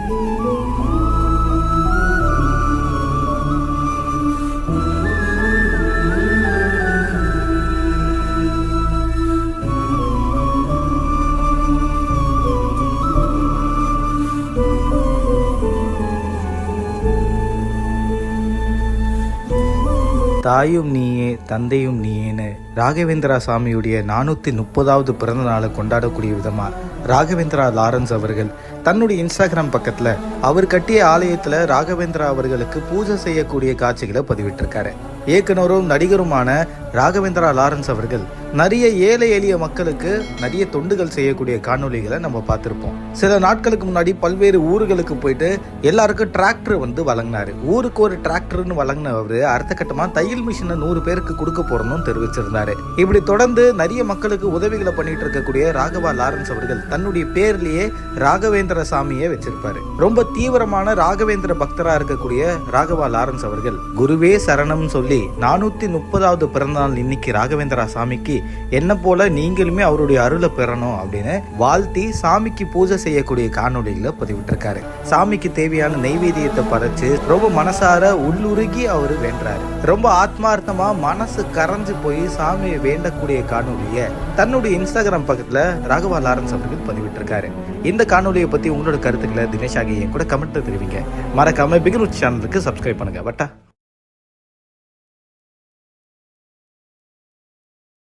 தாயும் நீயே தந்தையும் நீயேன்னு ராகவேந்திரா சாமியுடைய 430வது பிறந்த நாளை கொண்டாடக்கூடிய விதமாக ராகவேந்திரா லாரன்ஸ் அவர்கள் தன்னுடைய இன்ஸ்டாகிராம் பக்கத்தில் அவர் கட்டிய ஆலயத்தில் ராகவேந்திரா அவர்களுக்கு பூஜை செய்யக்கூடிய காட்சிகளை பதிவிட்டிருக்காரு. இயக்குனரும் நடிகருமான ராகவேந்திரா லாரன்ஸ் அவர்கள் நிறைய ஏழை எளிய மக்களுக்கு நிறைய தொண்டுகள் செய்யக்கூடிய காணொலிகளை நம்ம பார்த்துருப்போம். சில நாட்களுக்கு முன்னாடி பல்வேறு ஊர்களுக்கு போயிட்டு எல்லாருக்கும் டிராக்டர் வழங்கினாரு. ஊருக்கு ஒரு டிராக்டர்னு வழங்கினவர் அடுத்த கட்டமாக தையல் மிஷினை 100 பேருக்கு கொடுக்க போறோம்னு தெரிவிச்சிருந்தாரு. இப்படி தொடர்ந்து நிறைய மக்களுக்கு உதவிகளை பண்ணிட்டு இருக்கக்கூடிய ராகவா லாரன்ஸ் அவர்கள் தன்னுடைய பேர்லயே ராகவேந்திர சாமியை வச்சிருப்பாரு. ரொம்ப தீவிரமான ராகவேந்திர பக்தரா இருக்கக்கூடிய ராகவா லாரன்ஸ் அவர்கள் குருவே சரணம் சொல்லி 430வது பிறந்தநாள் இன்னைக்கு ராகவேந்திரா சாமிக்கு என்ன போல நீங்களுமே அவருடைய அருளை பெறணும் அப்படின்னு வாழ்த்தி சாமிக்கு பூஜை செய்யக்கூடிய காணொலிகளை பதிவிட்டிருக்காரு. சாமிக்கு தேவையான நெய்வேத்தியத்தை படைச்சு ரொம்ப மனசார உள்ளுருகி அவரு வேண்டாரு. ரொம்ப ஆத்மார்த்தமா மனசு கரைஞ்சு போய் சாமியை வேண்டக்கூடிய காணொலியை தன்னுடைய இன்ஸ்டாகிராம் பக்கத்துல ராகவா லாரன்ஸ் அவர்கள் பதிவிட்டிருக்காரு. இந்த காணொலியை பத்தி உங்களோட கருத்துக்களை தினேஷ் ஆகிய கூட கமெண்ட் தெரிவிங்க. மறக்காம பிகின் சேனலுக்கு சப்ஸ்கிரைப் பண்ணுங்க.